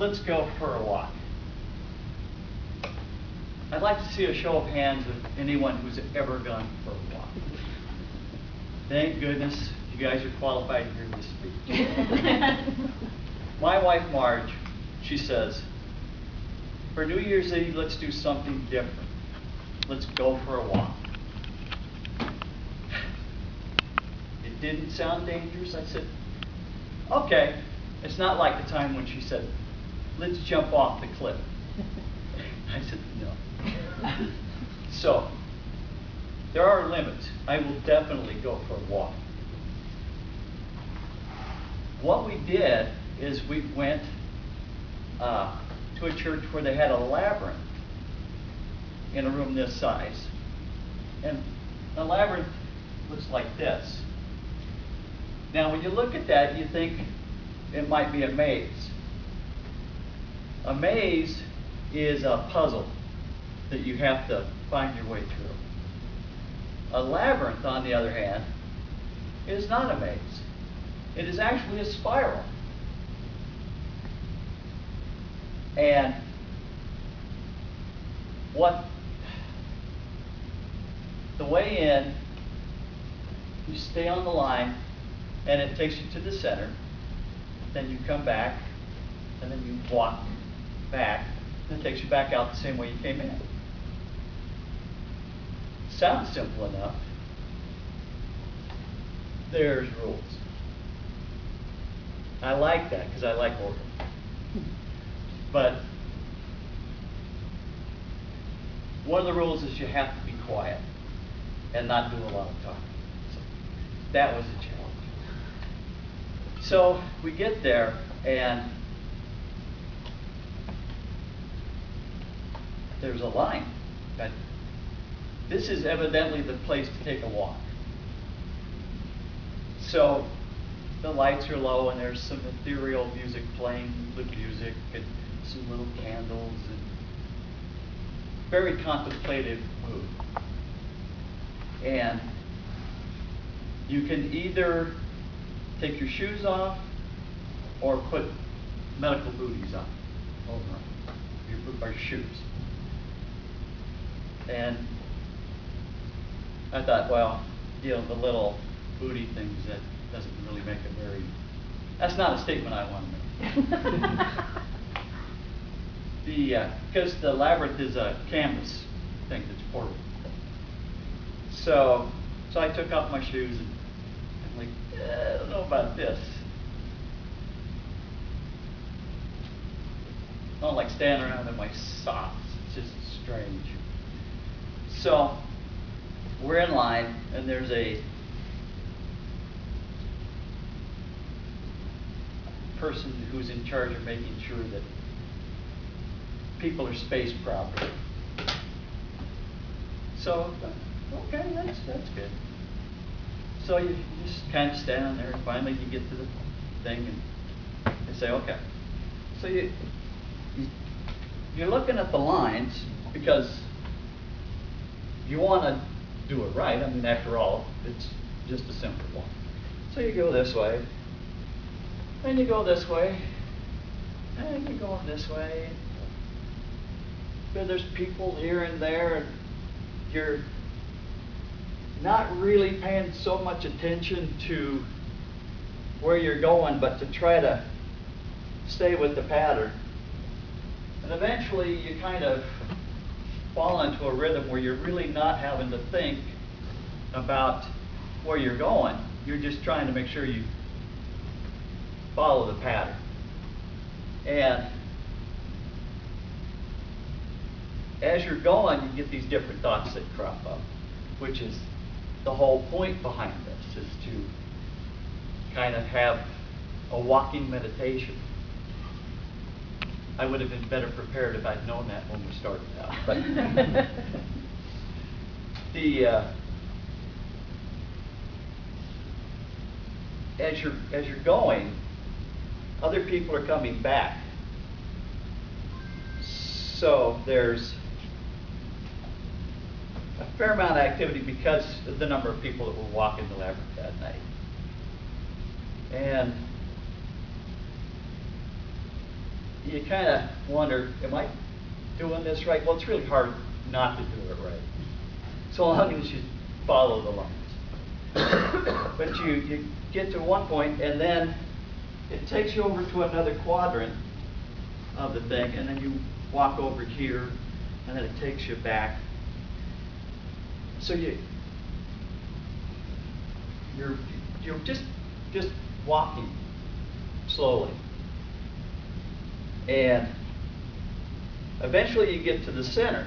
let's go for a walk. I'd like to see a show of hands of anyone who's ever gone for a walk. Thank goodness you guys are qualified to hear this speech. My wife Marge, she says, for New Year's Eve, let's do something different. Let's go for a walk. It didn't sound dangerous. I said, okay. It's not like the time when she said, let's jump off the cliff. I said, no. So, there are limits. I will definitely go for a walk. What we did is we went to a church where they had a labyrinth in a room this size. And a labyrinth looks like this. Now, when you look at that, you think it might be a maze. A maze is a puzzle that you have to find your way through. A labyrinth, on the other hand, is not a maze. It is actually a spiral. And the way in, you stay on the line, and it takes you to the center. Then you come back, and then you walk back, and it takes you back out the same way you came in. Sounds simple enough. There's rules. I like that because I like order. But one of the rules is you have to be quiet and not do a lot of talking. So that was a challenge. So we get there, and there's a line. But this is evidently the place to take a walk. So the lights are low, and there's some ethereal music playing, the music, and some little candles, and very contemplative mood. And you can either take your shoes off or put medical booties on over your shoes. And I thought, well, you know, the little booty things, that doesn't really make a very, that's not a statement I want to make. Because the labyrinth is a canvas thing that's portable. So I took off my shoes, and I'm like, I don't know about this. I don't like standing around in my socks. It's just strange. So we're in line, and there's a person who's in charge of making sure that people are spaced properly. So, okay, that's good. So you just kind of stand there, and finally you get to the thing, and they say, okay. So you're looking at the lines because you want to do it right. I mean, after all, it's just a simple one. So you go this way, and you go this way, and you're going this way. But there's people here and there, and you're not really paying so much attention to where you're going, but to try to stay with the pattern. And eventually you kind of fall into a rhythm where you're really not having to think about where you're going. You're just trying to make sure you follow the pattern. And as you're going, you get these different thoughts that crop up, which is the whole point behind this, is to kind of have a walking meditation. I would have been better prepared if I'd known that when we started out. But as you're going, other people are coming back. So there's a fair amount of activity because of the number of people that were walking the labyrinth that night. And you kind of wonder, am I doing this right? Well, it's really hard not to do it right, so long as you follow the lines. But you get to one point, and then it takes you over to another quadrant of the thing, and then you walk over here, and then it takes you back. So you're just walking slowly, and eventually you get to the center.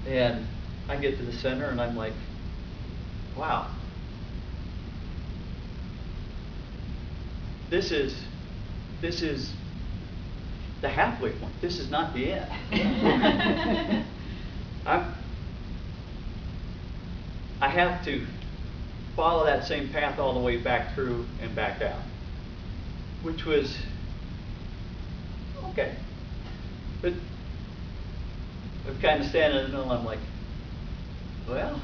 And I get to the center, and I'm like, wow, this is the halfway point. This is not the end. I have to follow that same path all the way back through and back out, which was okay. But I'm kind of standing in the middle, I'm like, well,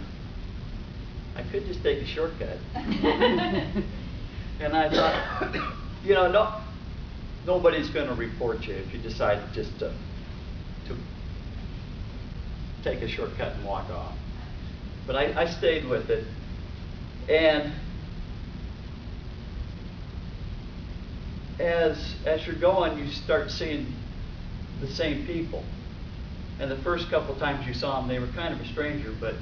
I could just take a shortcut. And I thought, you know, nobody's going to report you if you decide just to take a shortcut and walk off. But I stayed with it. And as you're going, you start seeing the same people. And the first couple times you saw them, they were kind of a stranger, but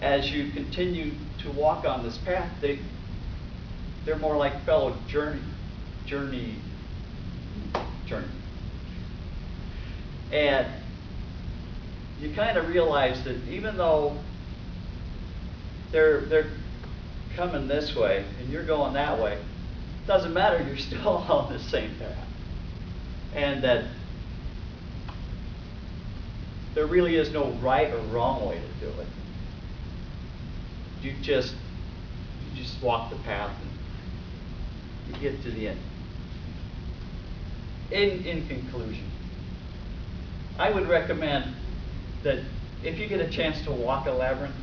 as you continue to walk on this path, they're more like fellow journey. And you kind of realize that even though they're coming this way and you're going that way, it doesn't matter, you're still on the same path. And that there really is no right or wrong way to do it. You just walk the path and you get to the end. In conclusion, I would recommend that if you get a chance to walk a labyrinth,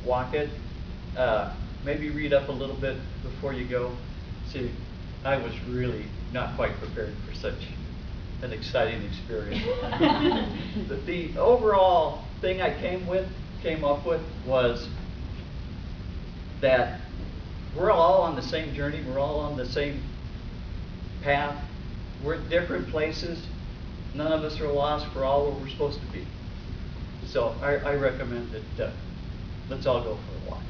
walk it. Maybe read up a little bit before you go. See, I was really not quite prepared for such an exciting experience. The overall thing I came up with was that we're all on the same journey, we're all on the same path, we're at different places, none of us are lost, we're all where we're supposed to be. So I recommend that let's all go for a walk.